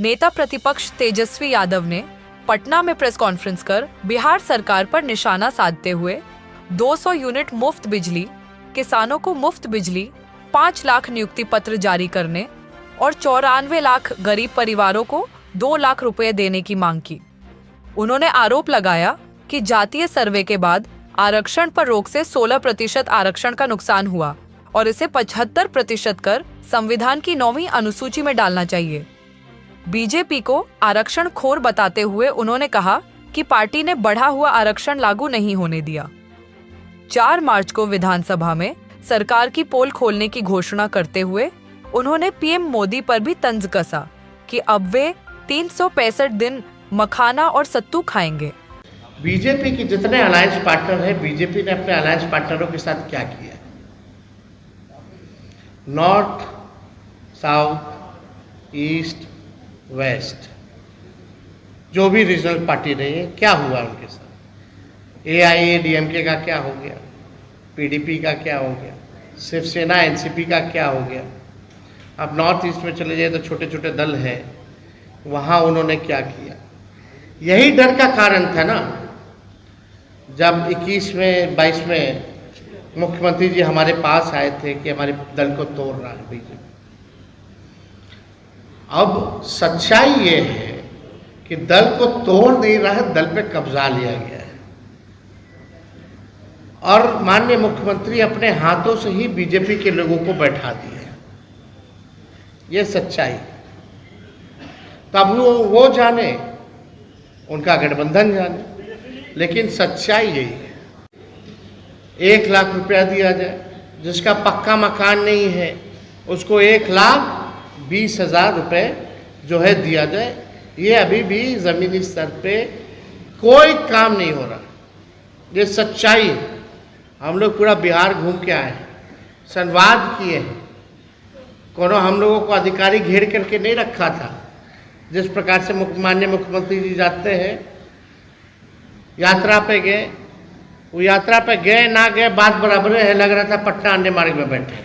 नेता प्रतिपक्ष तेजस्वी यादव ने पटना में प्रेस कॉन्फ्रेंस कर बिहार सरकार पर निशाना साधते हुए 200 यूनिट मुफ्त बिजली, किसानों को मुफ्त बिजली, 5 लाख नियुक्ति पत्र जारी करने और 94 लाख गरीब परिवारों को 2 लाख रुपए देने की मांग की। उन्होंने आरोप लगाया कि जातीय सर्वे के बाद आरक्षण पर रोक से 16% आरक्षण का नुकसान हुआ और इसे 75% कर संविधान की 9वीं अनुसूची में डालना चाहिए। बीजेपी को आरक्षण खोर बताते हुए उन्होंने कहा कि पार्टी ने बढ़ा हुआ आरक्षण लागू नहीं होने दिया। 4 मार्च को विधानसभा में सरकार की पोल खोलने की घोषणा करते हुए उन्होंने पीएम मोदी पर भी तंज कसा कि अब वे 365 दिन मखाना और सत्तू खाएंगे। बीजेपी के जितने अलायंस पार्टनर हैं, बीजेपी ने अपने अलायंस पार्टनरों के साथ क्या किया? नॉर्थ, साउथ, ईस्ट, वेस्ट, जो भी रीजनल पार्टी रही है, क्या हुआ उनके साथ? AIADMK का क्या हो गया? PDP का क्या हो गया? शिवसेना NCP का क्या हो गया? अब नॉर्थ ईस्ट में चले जाए तो छोटे छोटे दल हैं, वहाँ उन्होंने क्या किया? यही डर का कारण था ना, जब 21 में 22 में मुख्यमंत्री जी हमारे पास आए थे कि हमारे दल को तोड़ रहा है बीजेपी। अब सच्चाई ये है कि दल को तोड़ नहीं रहा है, दल पे कब्जा लिया गया है और माननीय मुख्यमंत्री अपने हाथों से ही बीजेपी के लोगों को बैठा दिए हैं। ये सच्चाई। तब वो जाने, उनका गठबंधन जाने, लेकिन सच्चाई यही है। 1 लाख रुपया दिया जाए, जिसका पक्का मकान नहीं है उसको 1,20,000 रुपये जो है दिया जाए। ये अभी भी ज़मीनी स्तर पे कोई काम नहीं हो रहा। ये सच्चाई है। हम लोग पूरा बिहार घूम के आए हैं, संवाद किए हैं, कोनो हम लोगों को अधिकारी घेर करके नहीं रखा था। जिस प्रकार से माननीय मुख्यमंत्री जी जाते हैं, यात्रा पे गए, वो यात्रा पे गए ना गए बात बराबर है, लग रहा था पटना अंडे मार्ग में बैठे।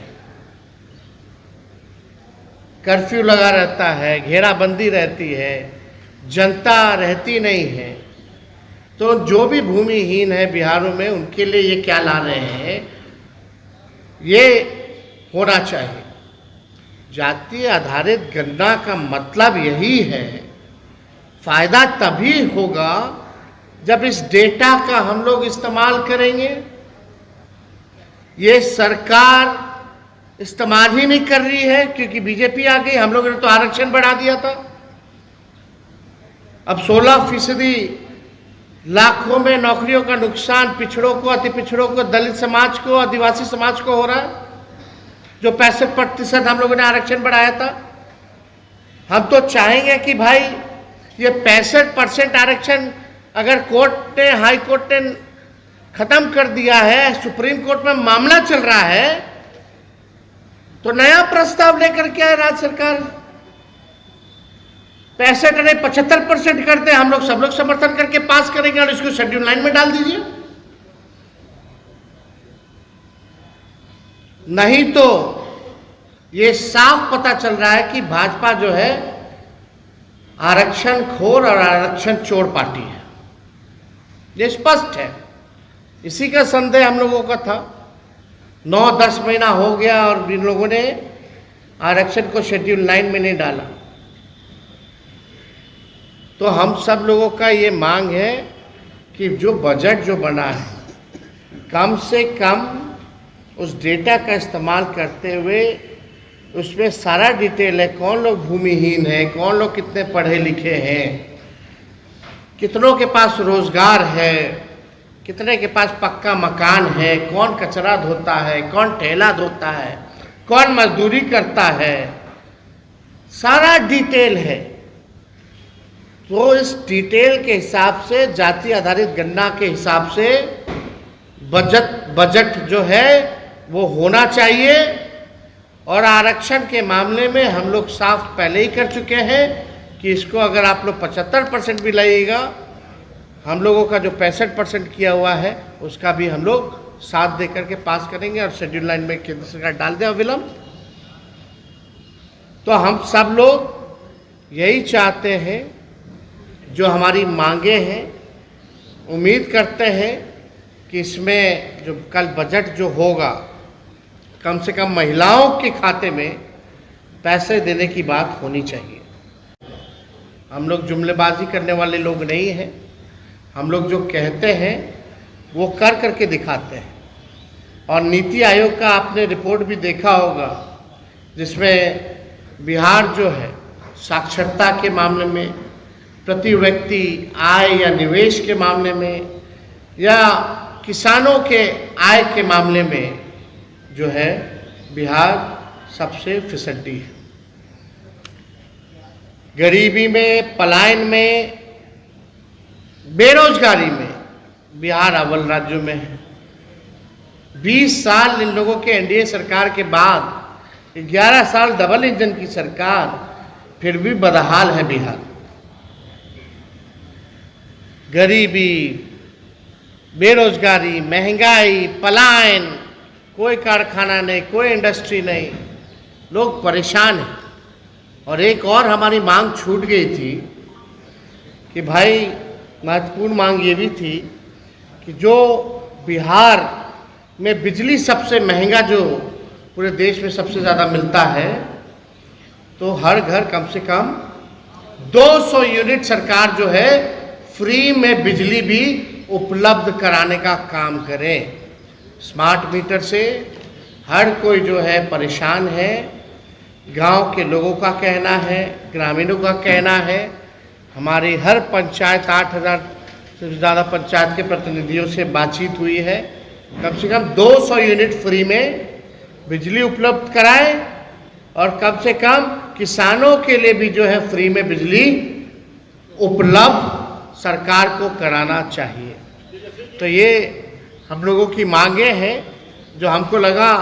कर्फ्यू लगा रहता है, घेराबंदी रहती है, जनता रहती नहीं है। तो जो भी भूमिहीन है बिहारों में, उनके लिए ये क्या ला रहे हैं, ये होना चाहिए। जातीय आधारित गणना का मतलब यही है, फायदा तभी होगा जब इस डेटा का हम लोग इस्तेमाल करेंगे। ये सरकार इस्तेमाल ही नहीं कर रही है क्योंकि बीजेपी आ गई। हम लोगों ने तो आरक्षण बढ़ा दिया था। अब 16% लाखों में नौकरियों का नुकसान पिछड़ों को, अति पिछड़ों को, दलित समाज को, आदिवासी समाज को हो रहा है। जो 65% हम लोगों ने आरक्षण बढ़ाया था, हम तो चाहेंगे कि भाई ये 65% आरक्षण अगर कोर्ट ने, हाई कोर्ट ने खत्म कर दिया है, सुप्रीम कोर्ट में मामला चल रहा है, तो नया प्रस्ताव लेकर के आए राज्य सरकार। 65 नहीं 75% करते, हम लोग सब लोग समर्थन करके पास करेंगे और इसको शेड्यूल 9 में डाल दीजिए। नहीं तो ये साफ पता चल रहा है कि भाजपा जो है आरक्षण खोर और आरक्षण चोर पार्टी है। ये स्पष्ट है। इसी का संदेह हम लोगों का था। 9-10 महीना हो गया और इन लोगों ने आरक्षण को शेड्यूल 9 में नहीं डाला। तो हम सब लोगों का ये मांग है कि जो बजट जो बना है, कम से कम उस डेटा का इस्तेमाल करते हुए उसमें सारा डिटेल है, कौन लोग भूमिहीन है, कौन लोग कितने पढ़े लिखे हैं, कितनों के पास रोजगार है, कितने के पास पक्का मकान है, कौन कचरा धोता है, कौन ठेला धोता है, कौन मजदूरी करता है, सारा डिटेल है। तो इस डिटेल के हिसाब से, जाति आधारित गणना के हिसाब से बजट जो है वो होना चाहिए। और आरक्षण के मामले में हम लोग साफ पहले ही कर चुके हैं कि इसको अगर आप लोग 75% भी लगेगा, हम लोगों का जो 65% किया हुआ है उसका भी हम लोग साथ दे करके पास करेंगे और शेड्यूल 9 में केंद्र सरकार डाल दे अविलंब। तो हम सब लोग यही चाहते हैं, जो हमारी मांगे हैं। उम्मीद करते हैं कि इसमें जो कल बजट जो होगा, कम से कम महिलाओं के खाते में पैसे देने की बात होनी चाहिए। हम लोग जुमलेबाजी करने वाले लोग नहीं हैं। हम लोग जो कहते हैं वो कर करके दिखाते हैं। और नीति आयोग का आपने रिपोर्ट भी देखा होगा, जिसमें बिहार जो है साक्षरता के मामले में, प्रति व्यक्ति आय या निवेश के मामले में, या किसानों के आय के मामले में जो है बिहार सबसे फिसड्डी है। गरीबी में, पलायन में, बेरोजगारी में बिहार अव्वल राज्यों में है। 20 साल इन लोगों के एनडीए सरकार के बाद 11 साल डबल इंजन की सरकार, फिर भी बदहाल है बिहार। गरीबी, बेरोजगारी, महंगाई, पलायन, कोई कारखाना नहीं, कोई इंडस्ट्री नहीं, लोग परेशान हैं। और एक और हमारी मांग छूट गई थी कि भाई, महत्वपूर्ण मांग ये भी थी कि जो बिहार में बिजली सबसे महंगा, जो पूरे देश में सबसे ज़्यादा मिलता है, तो हर घर कम से कम 200 यूनिट सरकार जो है फ्री में बिजली भी उपलब्ध कराने का काम करें। स्मार्ट मीटर से हर कोई जो है परेशान है। गांव के लोगों का कहना है, ग्रामीणों का कहना है। हमारी हर पंचायत, 8,000 से ज़्यादा पंचायत के प्रतिनिधियों से बातचीत हुई है। कम से कम 200 यूनिट फ्री में बिजली उपलब्ध कराएं, और कम से कम किसानों के लिए भी जो है फ्री में बिजली उपलब्ध सरकार को कराना चाहिए। तो ये हम लोगों की मांगे हैं, जो हमको लगा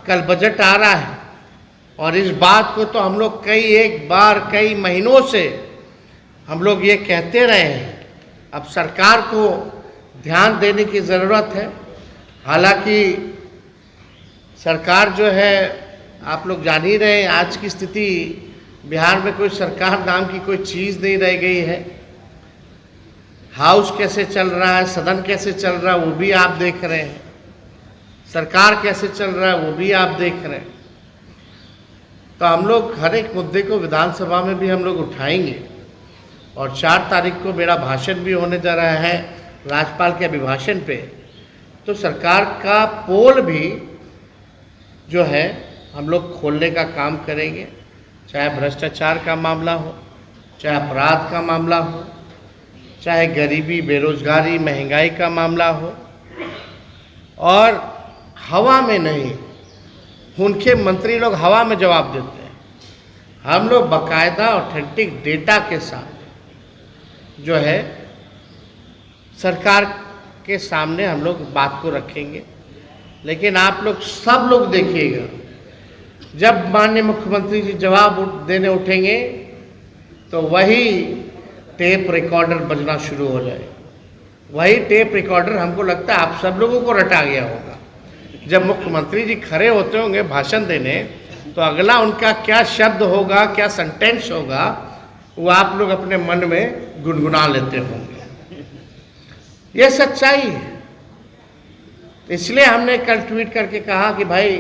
कल बजट आ रहा है, और इस बात को तो हम लोग कई महीनों से हम लोग ये कहते रहे हैं। अब सरकार को ध्यान देने की ज़रूरत है। हालांकि सरकार जो है, आप लोग जान ही रहे हैं, आज की स्थिति बिहार में कोई सरकार नाम की कोई चीज़ नहीं रह गई है। हाउस कैसे चल रहा है, सदन कैसे चल रहा है, वो भी आप देख रहे हैं। सरकार कैसे चल रहा है, वो भी आप देख रहे हैं। तो हम लोग हर एक मुद्दे को विधानसभा में भी हम लोग उठाएंगे। और 4 तारीख को मेरा भाषण भी होने जा रहा है राज्यपाल के अभिभाषण पे। तो सरकार का पोल भी जो है हम लोग खोलने का काम करेंगे, चाहे भ्रष्टाचार का मामला हो, चाहे अपराध का मामला हो, चाहे गरीबी, बेरोजगारी, महंगाई का मामला हो। और हवा में नहीं, उनके मंत्री लोग हवा में जवाब देते हैं। हम लोग बाकायदा ऑथेंटिक डेटा के साथ जो है सरकार के सामने हम लोग बात को रखेंगे। लेकिन आप लोग सब लोग देखिएगा, जब माननीय मुख्यमंत्री जी जवाब देने उठेंगे तो वही टेप रिकॉर्डर बजना शुरू हो जाए। वही टेप रिकॉर्डर हमको लगता है आप सब लोगों को रटा गया होगा। जब मुख्यमंत्री जी खड़े होते होंगे भाषण देने, तो अगला उनका क्या शब्द होगा, क्या सेंटेंस होगा, वो आप लोग अपने मन में गुनगुना लेते होंगे। ये सच्चाई है। इसलिए हमने कल ट्वीट करके कहा कि भाई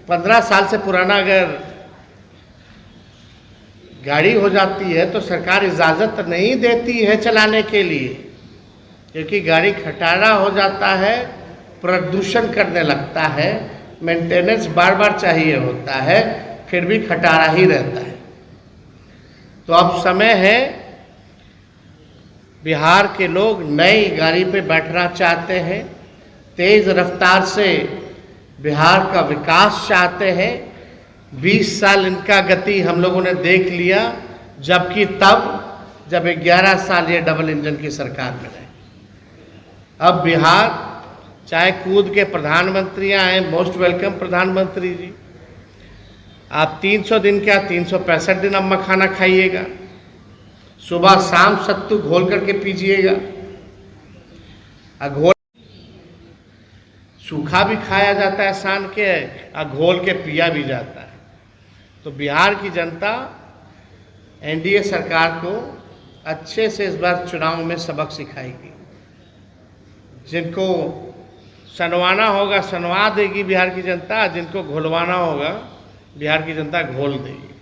15 साल से पुराना अगर गाड़ी हो जाती है तो सरकार इजाज़त नहीं देती है चलाने के लिए, क्योंकि गाड़ी खटारा हो जाता है, प्रदूषण करने लगता है, मेंटेनेंस बार बार चाहिए होता है, फिर भी खटारा ही रहता है। तो अब समय है, बिहार के लोग नई गाड़ी पे बैठना चाहते हैं, तेज़ रफ्तार से बिहार का विकास चाहते हैं। 20 साल इनका गति हम लोगों ने देख लिया, जबकि जब 11 साल ये डबल इंजन की सरकार में रहे। अब बिहार चाहे कूद के प्रधानमंत्री आए, मोस्ट वेलकम प्रधानमंत्री जी। आप 300 दिन क्या 365 दिन अब मखाना खाइएगा, सुबह शाम सत्तू घोल करके पीजिएगा। घोल सूखा भी खाया जाता है सान के, और घोल के पिया भी जाता है। तो बिहार की जनता एनडीए सरकार को अच्छे से इस बार चुनाव में सबक सिखाएगी। जिनको सनवाना होगा सनवा देगी बिहार की जनता, जिनको घोलवाना होगा बिहार की जनता घोल देगी।